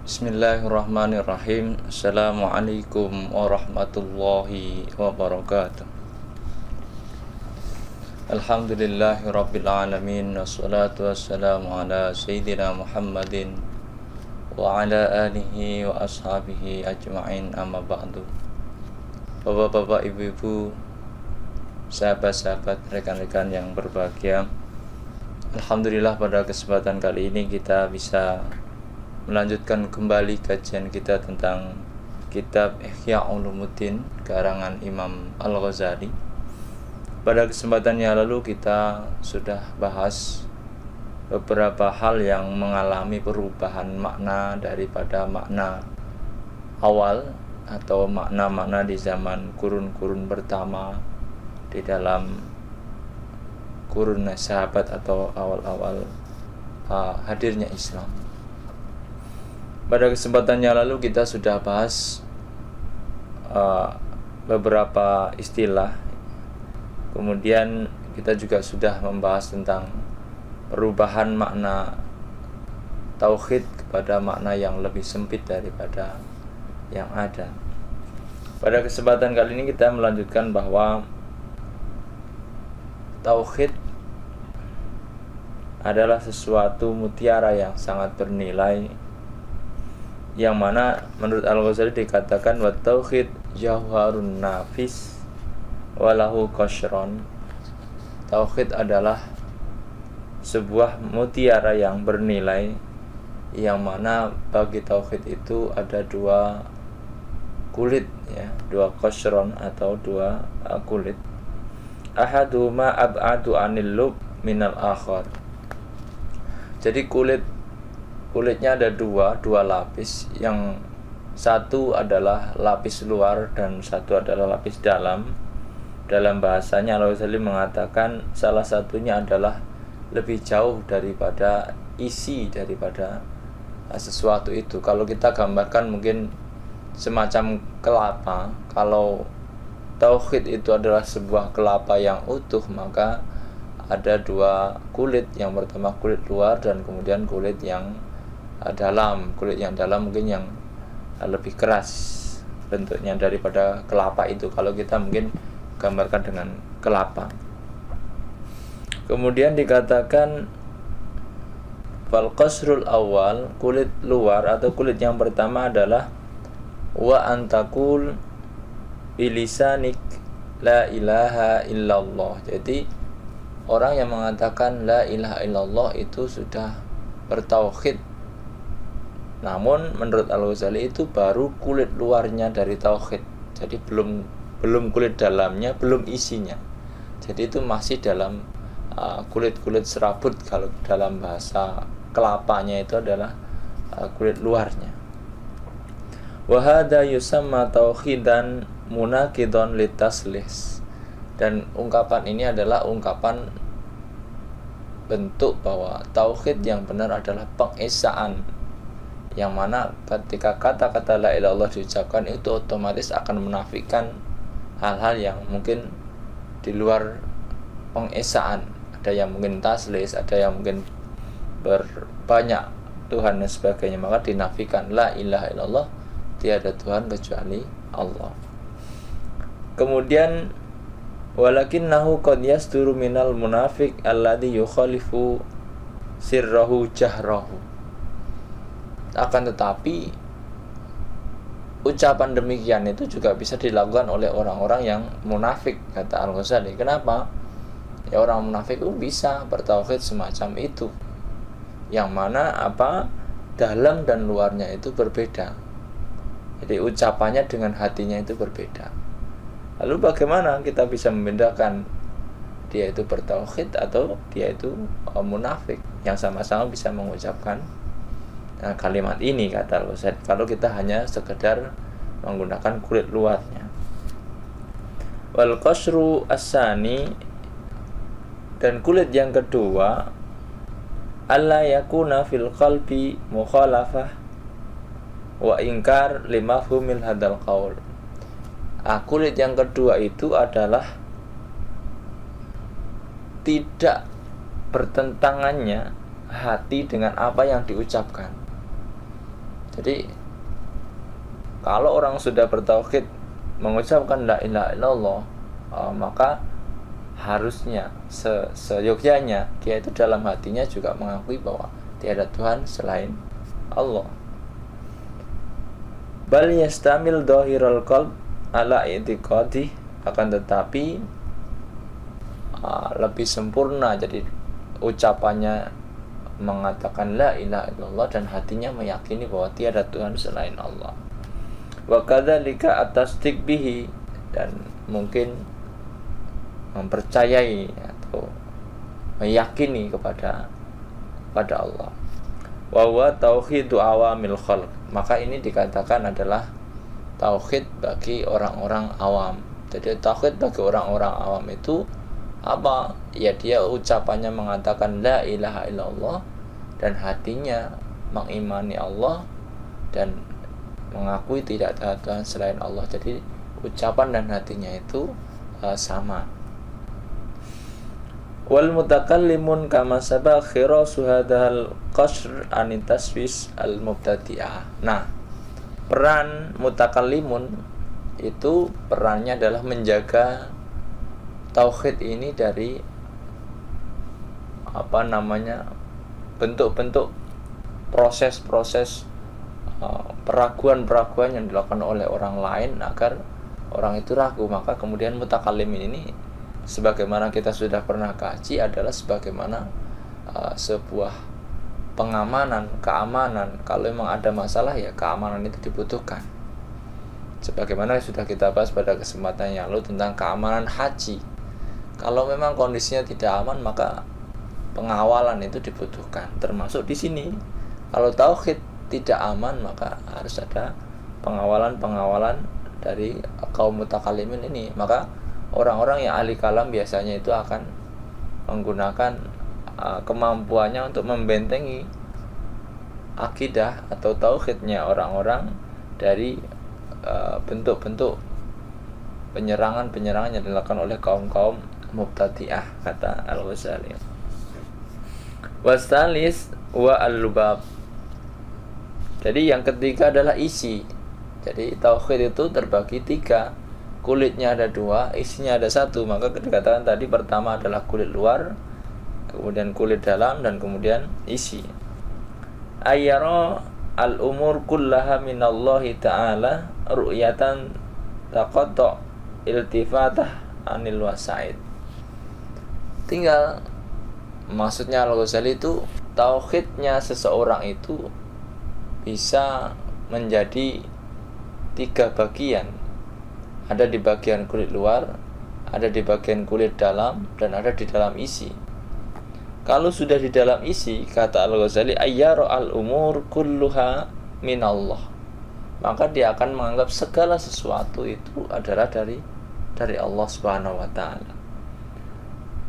Bismillahirrahmanirrahim. Assalamualaikum warahmatullahi wabarakatuh. Alhamdulillahirabbil alamin. Wassalatu wassalamu ala sayyidina Muhammadin wa ala alihi wa ashabihi ajma'in, amma ba'du. Bapak-bapak, ibu-ibu, sahabat-sahabat, rekan-rekan yang berbahagia, alhamdulillah pada kesempatan kali ini kita bisa melanjutkan kembali kajian kita tentang kitab Ihya Ulumuddin karangan Imam Al-Ghazali. Pada kesempatan yang lalu kita sudah bahas beberapa hal yang mengalami perubahan makna daripada makna awal atau makna-makna di zaman kurun-kurun pertama di dalam kurun sahabat atau awal-awal hadirnya Islam. Pada kesempatan yang lalu kita sudah bahas beberapa istilah. Kemudian kita juga sudah membahas tentang perubahan makna tauhid kepada makna yang lebih sempit daripada yang ada. Pada kesempatan kali ini kita melanjutkan bahwa tauhid adalah sesuatu mutiara yang sangat bernilai, yang mana menurut Al-Ghazali dikatakan wa tauhid jauharun nafis walahu qashron. Tauhid adalah sebuah mutiara yang bernilai, yang mana bagi tauhid itu ada dua kulit, dua qashron atau dua kulit. Ahaduma ab'adu anil lub minal akhar. Jadi kulitnya ada dua lapis. Yang satu adalah lapis luar dan satu adalah lapis dalam. Dalam bahasanya Al-Ghazali mengatakan salah satunya adalah lebih jauh daripada isi daripada sesuatu itu. Kalau kita gambarkan mungkin semacam kelapa. Kalau tauhid itu adalah sebuah kelapa yang utuh, maka ada dua kulit. Yang pertama kulit luar dan kemudian kulit yang dalam. Kulit yang dalam mungkin yang lebih keras bentuknya daripada kelapa itu, kalau kita mungkin gambarkan dengan kelapa. Kemudian dikatakan fal qasrul awal, kulit luar atau kulit yang pertama adalah wa antakul bilisanik la ilaha illallah. Jadi orang yang mengatakan la ilaha illallah itu sudah bertauhid. Namun menurut Al-Ghazali itu baru kulit luarnya dari tauhid. Jadi belum kulit dalamnya, belum isinya. Jadi itu masih dalam kulit-kulit serabut. Kalau dalam bahasa kelapanya itu adalah kulit luarnya. Wa hadza yusamma tauhidan munaqidun litaslis. Dan ungkapan ini adalah ungkapan bentuk bahwa tauhid yang benar adalah pengesaan, yang mana ketika kata-kata la ilaha illallah diucapkan itu otomatis akan menafikan hal-hal yang mungkin di luar pengesaan. Ada yang mungkin taslis, ada yang mungkin berbanyak Tuhan dan sebagainya, maka dinafikan la ilaha illallah, tiada Tuhan kecuali Allah. Kemudian walakinnahu qad yasduru minal munafiq alladhi yukhalifu sirrahu jahrahu. Akan tetapi ucapan demikian itu juga bisa dilakukan oleh orang-orang yang munafik, kata Al-Ghazali. Kenapa? Ya, orang munafik itu bisa bertauhid semacam itu, yang mana dalam dan luarnya itu berbeda. Jadi ucapannya dengan hatinya itu berbeda. Lalu bagaimana kita bisa membedakan dia itu bertauhid atau dia itu munafik, yang sama-sama bisa mengucapkan kalimat ini, kata Al-Ghazali, kalau kita hanya sekedar menggunakan kulit luarnya. Wal qasru as-sani, dan kulit yang kedua, alla yakuna fil qalbi mukhalafah wa ingkar limafhumil hadal qaul. Kulit yang kedua itu adalah tidak bertentangannya hati dengan apa yang diucapkan. Jadi kalau orang sudah bertauhid, mengucapkan la ilaha illallah, maka harusnya seyogyanya dia itu dalam hatinya juga mengakui bahwa tiada Tuhan selain Allah. Bal yastamil dhahirul qalb ala i'tiqadi, akan tetapi lebih sempurna jadi ucapannya mengatakan la ilaha illallah dan hatinya meyakini bahwa tiada Tuhan selain Allah. Wa kadzalika at-tasdiq bihi, dan mungkin mempercayai atau meyakini kepada Allah. Wa huwa tauhidu awamil khalq, maka ini dikatakan adalah tauhid bagi orang-orang awam. Jadi tauhid bagi orang-orang awam itu apa? Ya dia ucapannya mengatakan la ilaha illallah dan hatinya mengimani Allah dan mengakui tidak ada Tuhan selain Allah. Jadi ucapan dan hatinya itu sama. Wal mutakallimun kama sabaq khirasu hadzal qasr an taswis al mubtadi'ah. Nah, peran mutakallimun itu perannya adalah menjaga tauhid ini dari bentuk-bentuk proses-proses peraguan-peraguan yang dilakukan oleh orang lain agar orang itu ragu. Maka kemudian mutakallimin ini, sebagaimana kita sudah pernah kaji, adalah sebagaimana sebuah pengamanan, keamanan. Kalau memang ada masalah, ya keamanan itu dibutuhkan. Sebagaimana sudah kita bahas pada kesempatan yang lalu tentang keamanan haji. Kalau memang kondisinya tidak aman, maka pengawalan itu dibutuhkan. Termasuk di sini, kalau tauhid tidak aman, maka harus ada pengawalan dari kaum mutakallimin ini. Maka orang-orang yang ahli kalam biasanya itu akan menggunakan kemampuannya untuk membentengi akidah atau tauhidnya orang-orang dari bentuk-bentuk penyerangan yang dilakukan oleh kaum-kaum mubtadi'ah, kata Al-Ghazali. Wasalis wa al-lubab. Jadi yang ketiga adalah isi. Jadi tauhid itu terbagi 3. Kulitnya ada 2, isinya ada 1. Maka dikatakan tadi pertama adalah kulit luar, kemudian kulit dalam, dan kemudian isi. Ayyara al-umur kullaha minallahi ta'ala ru'yatan taqatta iltifatah anil wasaid. Tinggal maksudnya Al-Ghazali itu tauhidnya seseorang itu bisa menjadi 3 bagian. Ada di bagian kulit luar, ada di bagian kulit dalam, dan ada di dalam isi. Kalau sudah di dalam isi, kata Al-Ghazali, ayyara al-umur kulluha minallah, maka dia akan menganggap segala sesuatu itu adalah dari Allah Subhanahu wa taala.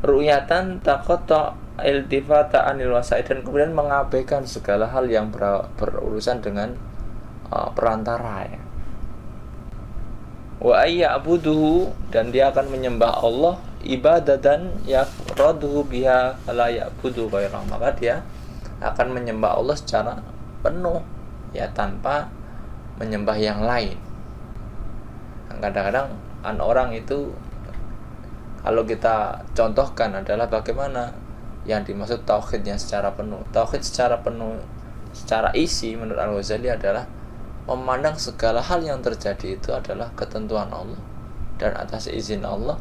Ru'yatan taqatta iltifata anil wasaid, dan kemudian mengabaikan segala hal yang berurusan dengan perantara, ya. Wa ayya'buduhu, dan dia akan menyembah Allah ibadatan yafraduhu biha la ya'budu ghairah, maka dia akan menyembah Allah secara penuh, ya, tanpa menyembah yang lain. Kadang-kadang orang itu, kalau kita contohkan, adalah bagaimana yang dimaksud tauhidnya secara penuh. Tauhid secara penuh, secara isi, menurut Al-Ghazali adalah memandang segala hal yang terjadi itu adalah ketentuan Allah dan atas izin Allah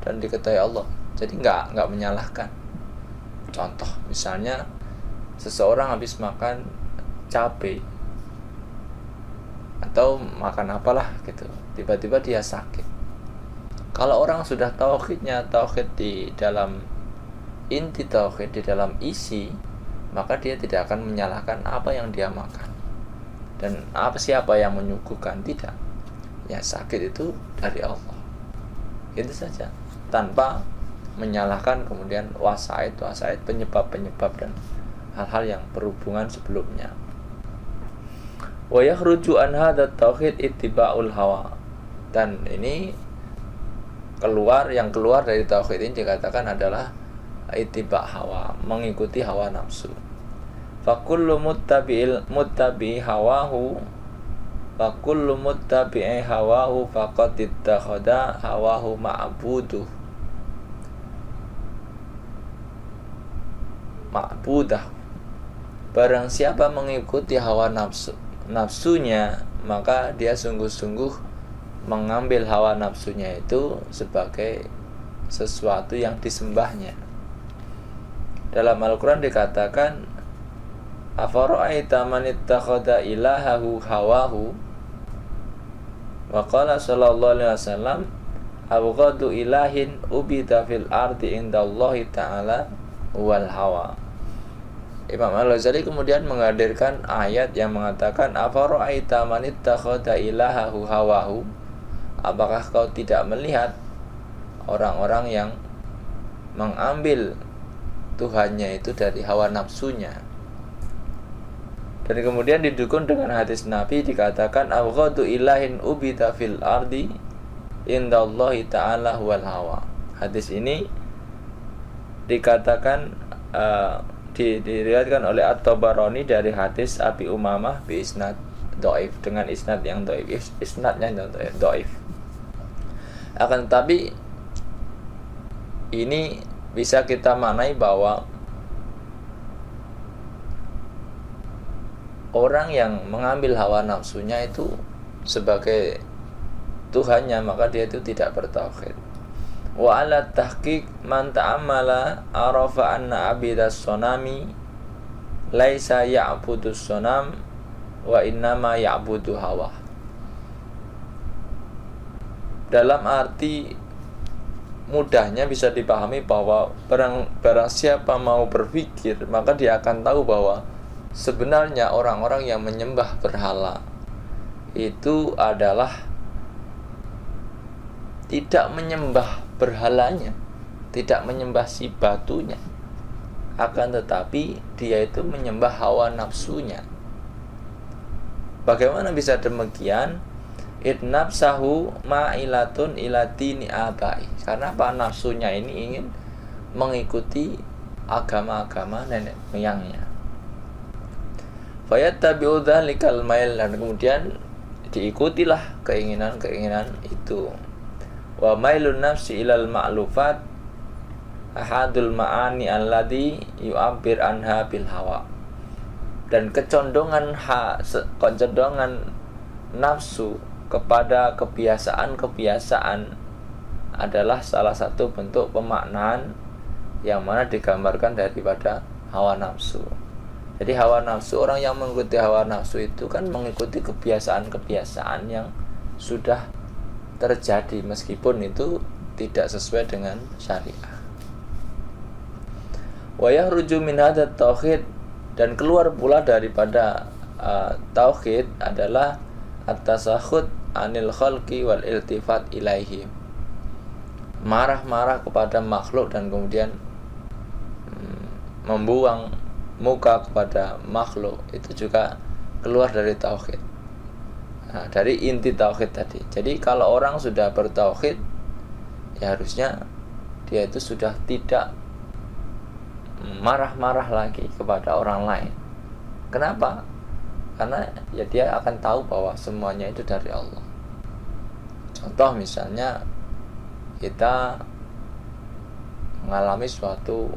dan diketahui Allah. Jadi nggak menyalahkan. Contoh misalnya seseorang habis makan cabai atau makan apalah gitu, tiba-tiba dia sakit. Kalau orang sudah tauhidnya tauhid di dalam inti tauhid, di dalam isi, maka dia tidak akan menyalahkan apa yang dia makan dan siapa yang menyuguhkan. Tidak, ya sakit itu dari Allah, itu saja, tanpa menyalahkan kemudian wasaid penyebab dan hal-hal yang berhubungan sebelumnya. Wa yakhruju an hadat tauhid ittiba'ul hawa, dan ini yang keluar dari tauhid ini dikatakan adalah ittiba' hawa, mengikuti hawa nafsu. Fakullu muttabi'i hawahu faqad ittakhadha hawahu ma'budah. Barang siapa mengikuti hawa nafsunya, maka dia sungguh-sungguh mengambil hawa nafsunya itu sebagai sesuatu yang disembahnya. Dalam Al-Quran dikatakan, afara'aita man ittakhadha ilahahu hawahu, wa qala sallallahu alaihi wasallam, abghadu ilahin ubida fil ardi indallahi ta'ala wal hawa. Imam Al-Ghazali kemudian menghadirkan ayat yang mengatakan, afara'aita man ittakhadha ilahahu hawahu, apakah kau tidak melihat orang-orang yang mengambil Tuhannya itu dari hawa nafsunya. Dan kemudian didukung dengan hadis Nabi dikatakan, abghadu ilahin ubida fil ardi indallahi ta'ala wal hawa. Hadis ini dikatakan diriwayatkan oleh At-Tabarani dari hadis Abi Umamah bi isnad dhaif, dengan isnad yang dhaif, isnadnya dhaif. Akan tetapi ini bisa kita maknai bahwa orang yang mengambil hawa nafsunya itu sebagai Tuhannya, maka dia itu tidak bertauhid. Wa ala tahqiq man ta'ammala arafa anna abidas sonami laisa ya'budus sonam wa innama ya'budu hawa. Dalam arti mudahnya bisa dipahami bahwa barang siapa mau berpikir, maka dia akan tahu bahwa sebenarnya orang-orang yang menyembah berhala itu adalah tidak menyembah berhalanya, tidak menyembah si batunya, akan tetapi dia itu menyembah hawa nafsunya. Bagaimana bisa demikian? Idnafsahu ma'ilatun ila dini abai. Karena apa? Nafsunya ini ingin mengikuti agama-agama nenek moyangnya. Fayattabi'u dzalikal mail, dan kemudian diikutilah keinginan-keinginan itu. Wa mailun nafsi ilal ma'lufat ahadul ma'ani alladhi yu'abbir anha bil hawa. Dan kecondongan nafsu kepada kebiasaan-kebiasaan adalah salah satu bentuk pemaknaan yang mana digambarkan daripada hawa nafsu. Jadi hawa nafsu, orang yang mengikuti hawa nafsu itu kan mengikuti kebiasaan-kebiasaan yang sudah terjadi meskipun itu tidak sesuai dengan syariah. Wa yahruju min hadat tauhid, dan keluar pula daripada tauhid adalah at-tasakhut anil khalqi wal iltifat ilaihim. Marah-marah kepada makhluk dan kemudian membuang muka kepada makhluk, itu juga keluar dari tauhid. Nah, dari inti tauhid tadi. Jadi kalau orang sudah bertauhid, ya harusnya dia itu sudah tidak marah-marah lagi kepada orang lain. Kenapa? Karena ya dia akan tahu bahwa semuanya itu dari Allah. Contoh misalnya kita mengalami suatu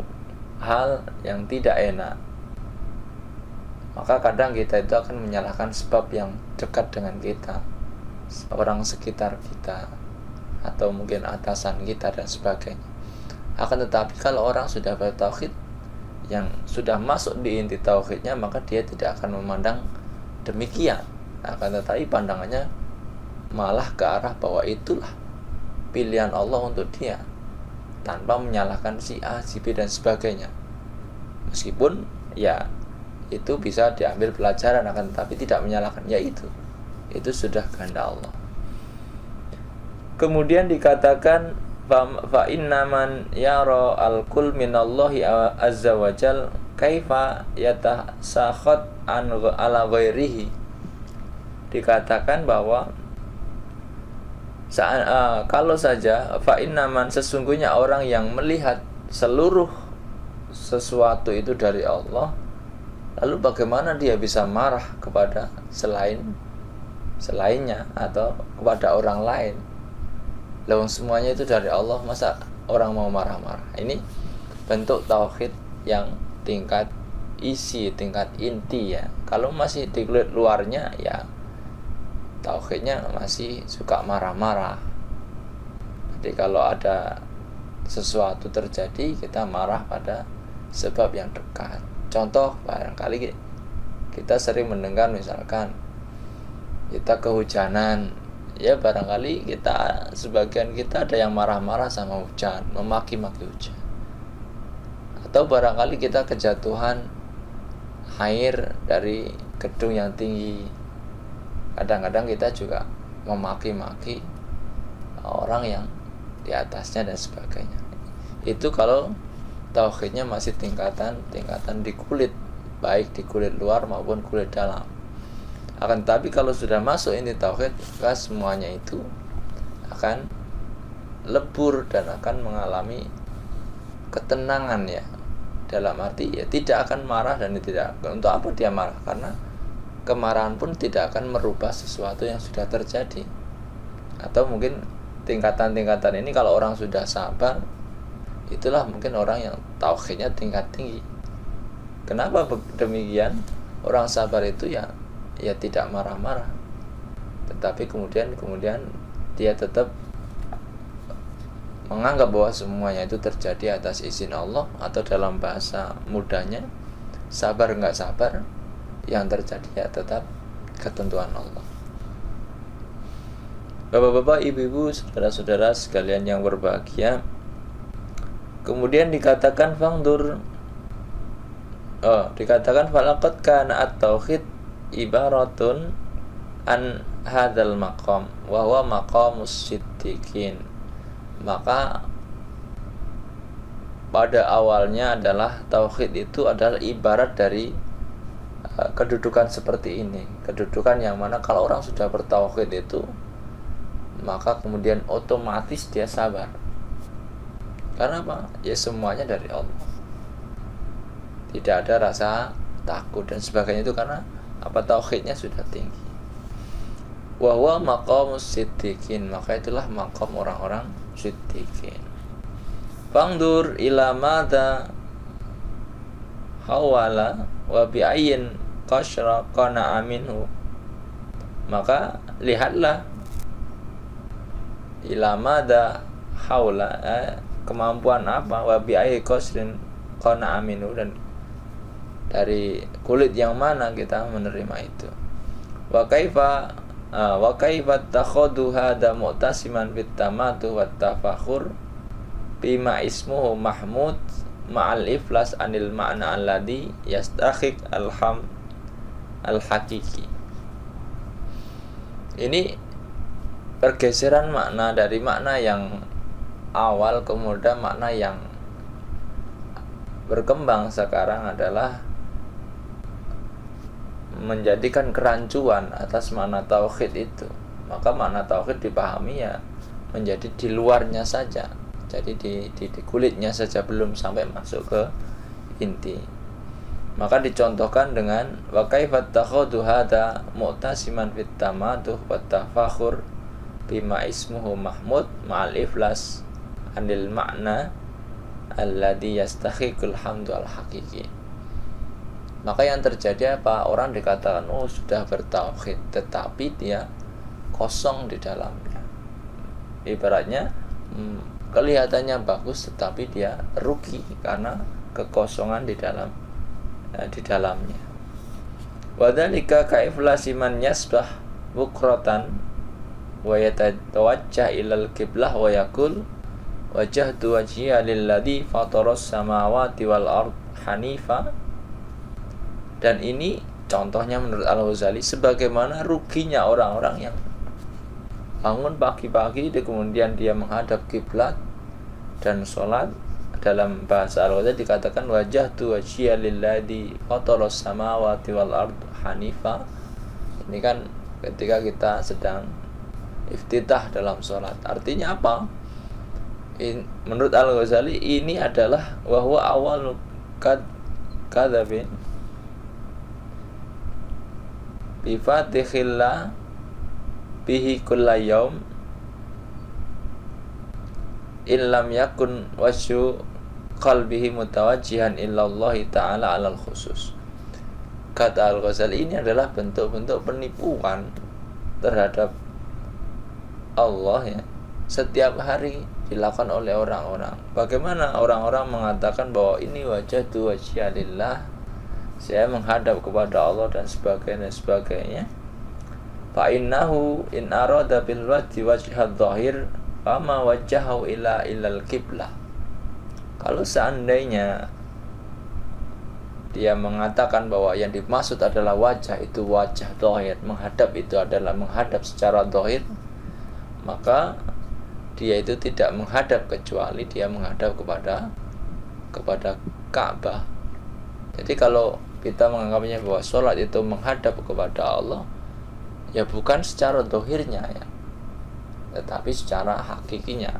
hal yang tidak enak, maka kadang kita itu akan menyalahkan sebab yang dekat dengan kita, orang sekitar kita, atau mungkin atasan kita dan sebagainya. Akan tetapi kalau orang sudah bertauhid, yang sudah masuk di inti tauhidnya, maka dia tidak akan memandang demikian. Akan tetapi pandangannya malah ke arah bahwa itulah pilihan Allah untuk dia, tanpa menyalahkan si A, si B dan sebagainya. Meskipun ya itu bisa diambil pelajaran, akan tetapi tidak menyalahkan, ya itu sudah kehendak Allah. Kemudian dikatakan fa inna man yara al-kul minallahi azza wajal kaifa yatasakhat an ala ghairihi. Dikatakan bahwa kalau saja fa inna man, sesungguhnya orang yang melihat seluruh sesuatu itu dari Allah, Lalu bagaimana dia bisa marah kepada selainnya atau kepada orang lain? Lalu semuanya itu dari Allah, masa orang mau marah-marah? Ini bentuk tauhid yang tingkat isi, tingkat inti ya. Kalau masih di kulit luarnya ya tauhidnya masih suka marah-marah. Jadi kalau ada sesuatu terjadi, kita marah pada sebab yang dekat. Contoh, barangkali kita sering mendengar misalkan kita kehujanan, ya barangkali sebagian kita ada yang marah-marah sama hujan, memaki-maki hujan. Atau barangkali kita kejatuhan air dari gedung yang tinggi. Kadang-kadang kita juga memaki-maki orang yang di atasnya dan sebagainya. Itu kalau tauhidnya masih tingkatan di kulit, baik di kulit luar maupun kulit dalam. Akan tapi kalau sudah masuk ini tauhid, maka semuanya itu akan lebur dan akan mengalami ketenangan ya. Dalam arti ya tidak akan marah dan tidak. Untuk apa dia marah? Karena kemarahan pun tidak akan merubah sesuatu yang sudah terjadi. Atau mungkin tingkatan-tingkatan ini kalau orang sudah sabar, itulah mungkin orang yang tauhidnya tingkat tinggi. Kenapa demikian? Orang sabar itu ya tidak marah-marah, tetapi kemudian dia tetap menganggap bahwa semuanya itu terjadi atas izin Allah, atau dalam bahasa mudahnya, sabar nggak sabar, yang terjadi ya tetap ketentuan Allah. Bapak-bapak, ibu-ibu, saudara-saudara sekalian yang berbahagia, kemudian dikatakan dikatakan falaqad kana at-tauhid ibaratun an hadzal maqam wa huwa maqamus siddiqin. Maka pada awalnya adalah tauhid itu adalah ibarat dari kedudukan seperti ini, kedudukan yang mana kalau orang sudah bertauhid itu, maka kemudian otomatis dia sabar. Karena apa? Ya semuanya dari Allah, tidak ada rasa takut dan sebagainya, itu karena apa? Tauhidnya sudah tinggi. Wa huwa maqamus siddiqin, maka itulah maqam orang-orang siddiqin. Fangdur ila madza hawala wa bi ayyin qashra qana minhu, maka lihatlah ila madza haula, kemampuan apa, wa bi ayyi qashrin qana minhu, dan dari kulit yang mana kita menerima itu. Wa kaifa takhadu hada mu'tasiman bit tamatu wat tafakhur bima ismuhu mahmud ma'al iflas anil ma'na alladhi yastahiq al-hakiki. Ini pergeseran makna dari makna yang awal kemudian makna yang berkembang sekarang adalah menjadikan kerancuan atas makna tauhid itu. Maka makna tauhid dipahami ya menjadi di luarnya saja, jadi di kulitnya saja, belum sampai masuk ke inti. Maka dicontohkan dengan wa kaifa takhadu hada mu'tasiman fit tamaduh wat tafakhur bima ismuhu mahmud ma'al iflas anil ma'na alladhi yastahiqul hamdu al hakiki. Maka yang terjadi apa? Orang dikatakan sudah bertauhid, tetapi dia kosong di dalamnya. Ibaratnya kelihatannya bagus, tetapi dia rugi karena kekosongan di dalamnya. Wadzalika kaiflasi man yasbah bukratan wa yatawajjah ilal qiblah wa yaqul wajjahtu wajhiya lilladzi fataras samawati wal ard hanifa. Dan ini contohnya menurut Al-Ghazali sebagaimana ruginya orang-orang yang bangun pagi-pagi kemudian dia menghadap kiblat dan sholat. Dalam bahasa Al-Ghazali dikatakan wajjahtu wajhiya lilladzi fataras samawati wal ard hanifa. Ini kan ketika kita sedang iftitah dalam sholat. Artinya apa? Menurut Al-Ghazali ini adalah wahwa awal kadzabin bi fatihillah bihi kulla yaum illam yakun wasyu qalbihi mutawajjihan illallahi ta'ala alal khusus. Kata Al-Ghazali, ini adalah bentuk-bentuk penipuan terhadap Allah ya, setiap hari dilakukan oleh orang-orang. Bagaimana orang-orang mengatakan bahwa ini wajhatu wajhiya lillah, saya menghadap kepada Allah dan sebagainya. Fa innahu in arada bil wajhi wajhad dhahir fama wajhahu ila ilal qiblah. Kalau seandainya dia mengatakan bahwa yang dimaksud adalah wajah itu wajah dhahir, menghadap itu adalah menghadap secara dhahir, maka dia itu tidak menghadap kecuali dia menghadap kepada Ka'bah. Jadi kalau kita menganggapnya bahwa sholat itu menghadap kepada Allah, ya bukan secara dhahirnya ya, tetapi secara hakikinya.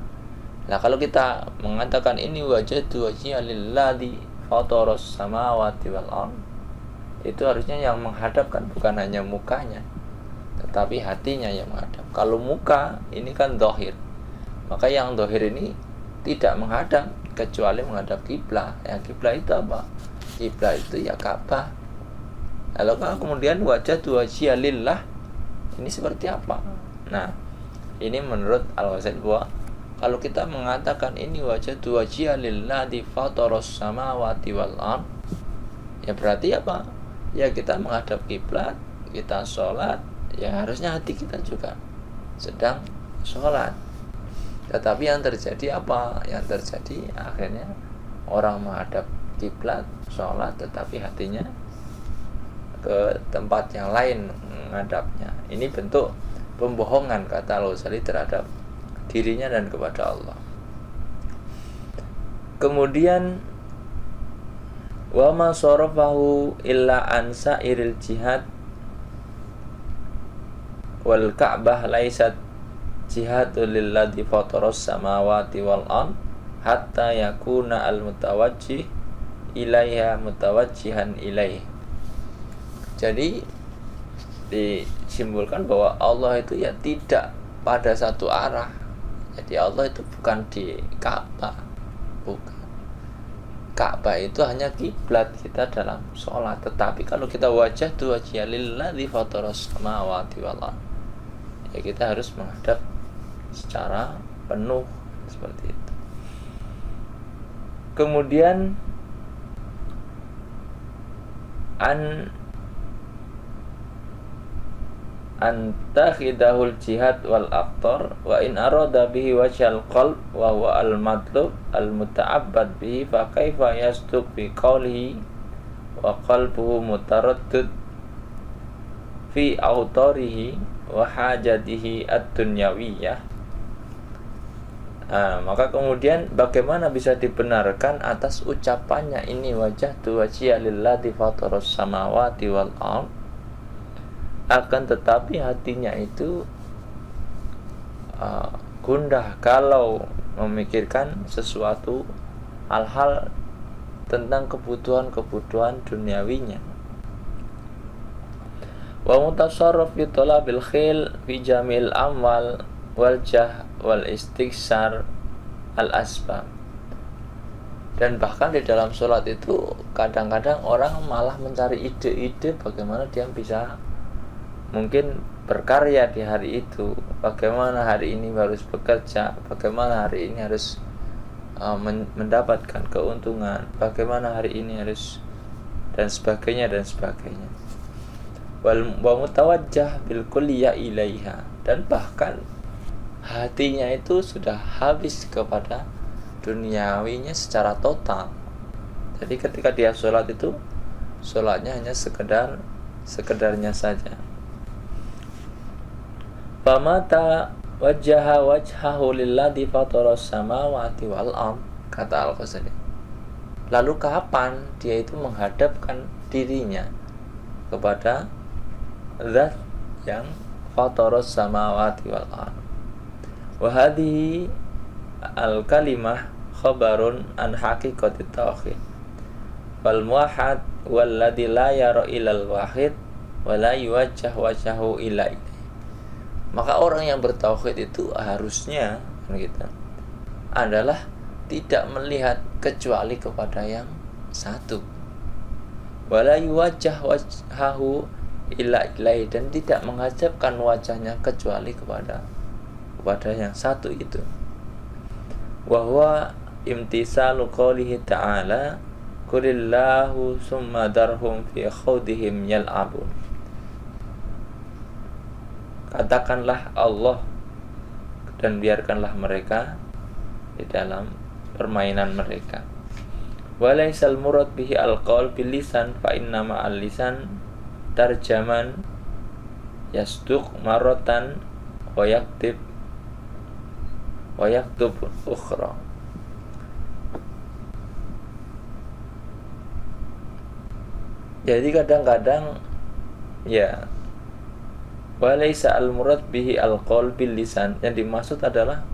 Nah, kalau kita mengatakan ini wajhatu wajhiya lillazi fataras samawati wal ard, itu harusnya yang menghadap kan bukan hanya mukanya, tetapi hatinya yang menghadap. Kalau muka ini kan dhahir, maka yang dhahir ini tidak menghadap kecuali menghadap kiblah. Yang kiblah itu apa? Kiblah itu ya Ka'bah. Lalu kalau kemudian wajhatu wajhiya lillah, ini seperti apa? Nah, ini menurut Al-Ghazali bahwa kalau kita mengatakan ini wajhatu wajhiya lillazi fataras samawati wal ard, ya berarti apa? Ya kita menghadap kiblat, kita sholat, ya harusnya hati kita juga sedang sholat. Tetapi yang terjadi apa? Yang terjadi akhirnya orang menghadap kiblat, sholat, tetapi hatinya ke tempat yang lain menghadapnya. Ini bentuk pembohongan, kata Al-Ghazali, terhadap dirinya dan kepada Allah. Kemudian wa ma sarafahu illa an sa'iril jihad wal Ka'bah laisat jihadul lilladzi fataras samawati wal ard hatta yakuna al mutawajjih ilaiha mutawajjihan ilaih. Jadi disimpulkan bahwa Allah itu ya tidak pada satu arah. Jadi Allah itu bukan di Ka'bah, bukan. Ka'bah itu hanya kiblat kita dalam sholat. Tetapi kalau kita wajhatu wajhiya lillazi fataras samawati wal ard, ya kita harus menghadap secara penuh seperti itu. Kemudian antakhidahul jihad wal aqtar wa in arada bihi wajhal qalb wa huwa al matlub al muta'abbad bihi fa kaifa yasduq bi qawlihi wa qalbuhu mutaraddid fi autarihi wa hajatihi ad-dunyawiyah. Maka kemudian bagaimana bisa dibenarkan atas ucapannya ini wajhatu wajhiya lillazi fataras samawati wal ard, akan tetapi hatinya itu gundah kalau memikirkan sesuatu hal-hal tentang kebutuhan duniawinya. Wa mutasarrif fi talabil khil fi jamil amwal wal jah wal istiksar al asbab. Dan bahkan di dalam sholat itu kadang-kadang orang malah mencari ide-ide bagaimana dia bisa mungkin berkarya di hari itu, bagaimana hari ini harus bekerja, bagaimana hari ini harus mendapatkan keuntungan, bagaimana hari ini harus dan sebagainya. Wa mutawajjah bil kulliyah ilaiha, dan bahkan hatinya itu sudah habis kepada duniawinya secara total. Jadi ketika dia sholat itu sholatnya hanya sekedarnya saja. Famata wajhaha wajhahu lilladzi fataras samawati wal ard, kata Al-Ghazali. Lalu kapan dia itu menghadapkan dirinya kepada zat yang fataras samawati wal ard? Wa hadhihi al-kalimah khabarun an haqiqatit tauhid wal muwahhid walladzi la yara ilal wahid wala yuwajjah wajhahu ilai. Maka orang yang bertauhid itu harusnya gitu adalah tidak melihat kecuali kepada yang satu. Wala yuwajjah wajhahu ilai, dan tidak menghadapkan wajahnya kecuali kepada yang satu itu. Wa huwa imtisalu qoulihi ta'ala qulillahu summa darhum fi khawdihim yal'abun. Katakanlah Allah dan biarkanlah mereka di dalam permainan mereka. Walaisal murad bihi alqaul bil lisan fa inna ma'al lisan tarjaman yasduq maratan wa yaktub ukhra. Jadi kadang-kadang ya walaisa al murad bihi alqaul bil lisan, yang dimaksud adalah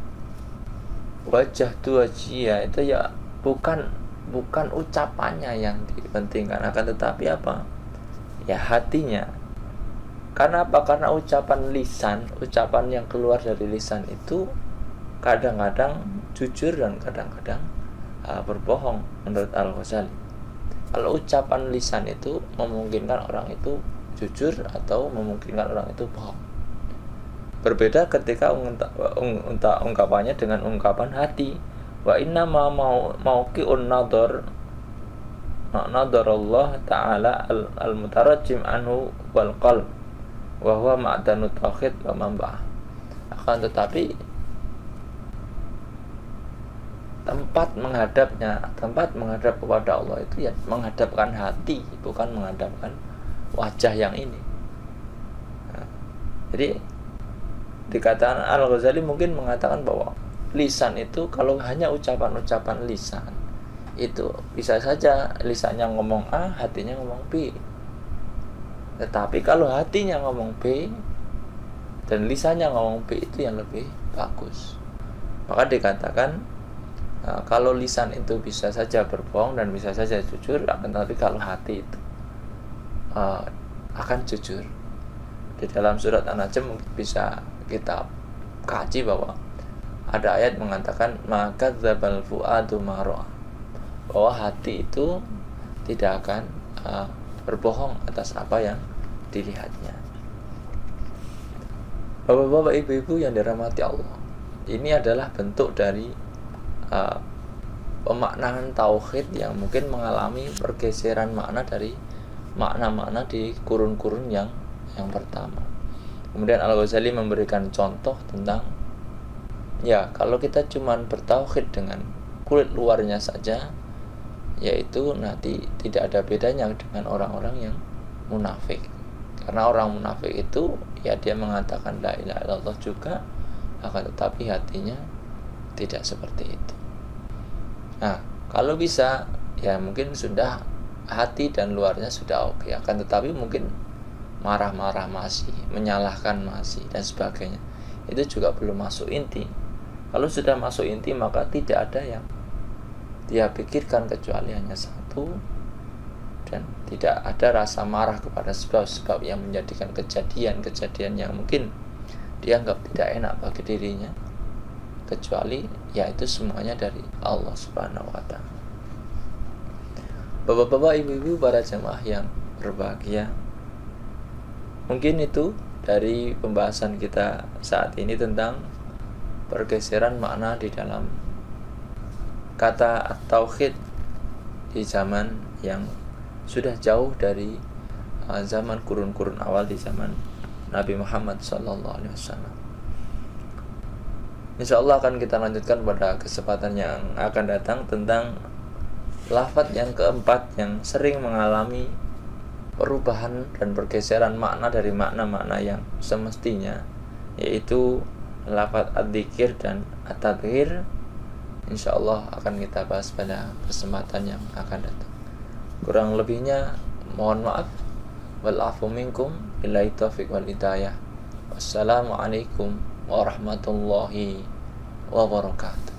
wajah tu wajia itu ya bukan ucapannya yang dipentingkan, akan tetapi apa? Ya hatinya. Karena apa? Karena ucapan lisan, ucapan yang keluar dari lisan itu kadang-kadang jujur dan kadang-kadang berbohong menurut Al-Ghazali. Kalau ucapan lisan itu memungkinkan orang itu jujur atau memungkinkan orang itu bohong. Berbeda ketika ungkapannya dengan ungkapan hati. Wa inna ma mauqi'un nadar Allah ta'ala al-mutarajjim anhu wal qalb wa huwa ma'danu tauhid wa manba'ah. Akan tetapi tempat menghadap kepada Allah itu ya menghadapkan hati, bukan menghadapkan wajah yang ini. Nah, jadi dikatakan Al-Ghazali mungkin mengatakan bahwa lisan itu kalau hanya ucapan-ucapan lisan itu bisa saja lisannya ngomong A, hatinya ngomong B. Tetapi kalau hatinya ngomong B dan lisannya ngomong B, itu yang lebih bagus. Maka dikatakan kalau lisan itu bisa saja berbohong dan bisa saja jujur, akan tetapi kalau hati itu akan jujur. Di dalam surat An-Najm bisa kita kaji bahwa ada ayat mengatakan maka dzabal fuadu ma ra'a, bahwa hati itu tidak akan berbohong atas apa yang dilihatnya. Bapak-bapak, ibu-ibu yang dirahmati Allah, ini adalah bentuk dari pemaknaan tauhid yang mungkin mengalami pergeseran makna dari makna-makna di kurun-kurun yang pertama. Kemudian Al-Ghazali memberikan contoh tentang ya kalau kita cuman bertauhid dengan kulit luarnya saja, yaitu nanti tidak ada bedanya dengan orang-orang yang munafik. Karena orang munafik itu ya dia mengatakan la ilaha illallah juga, akan tetapi hatinya tidak seperti itu. Nah, kalau bisa ya mungkin sudah hati dan luarnya sudah oke, akan tetapi mungkin marah-marah masih, menyalahkan masih dan sebagainya, itu juga belum masuk inti. Kalau sudah masuk inti maka tidak ada yang dia pikirkan kecuali hanya satu, dan tidak ada rasa marah kepada sebab-sebab yang menjadikan kejadian-kejadian yang mungkin dianggap tidak enak bagi dirinya, kecuali yaitu semuanya dari Allah Subhanahu wa Ta'ala. Bapak-bapak, ibu-ibu, para jemaah yang berbahagia, mungkin itu dari pembahasan kita saat ini tentang pergeseran makna di dalam kata at-tauhid di zaman yang sudah jauh dari zaman kurun-kurun awal, di zaman Nabi Muhammad SAW. InsyaAllah akan kita lanjutkan pada kesempatan yang akan datang tentang lafaz yang keempat yang sering mengalami perubahan dan pergeseran makna dari makna-makna yang semestinya, yaitu lafaz ad-dzikir dan at-tadhkir. InsyaAllah akan kita bahas pada kesempatan yang akan datang. Kurang lebihnya mohon maaf. Wal afu minkum, billahi taufiq wal hidayah. Wassalamualaikum warahmatullahi wabarakatuh.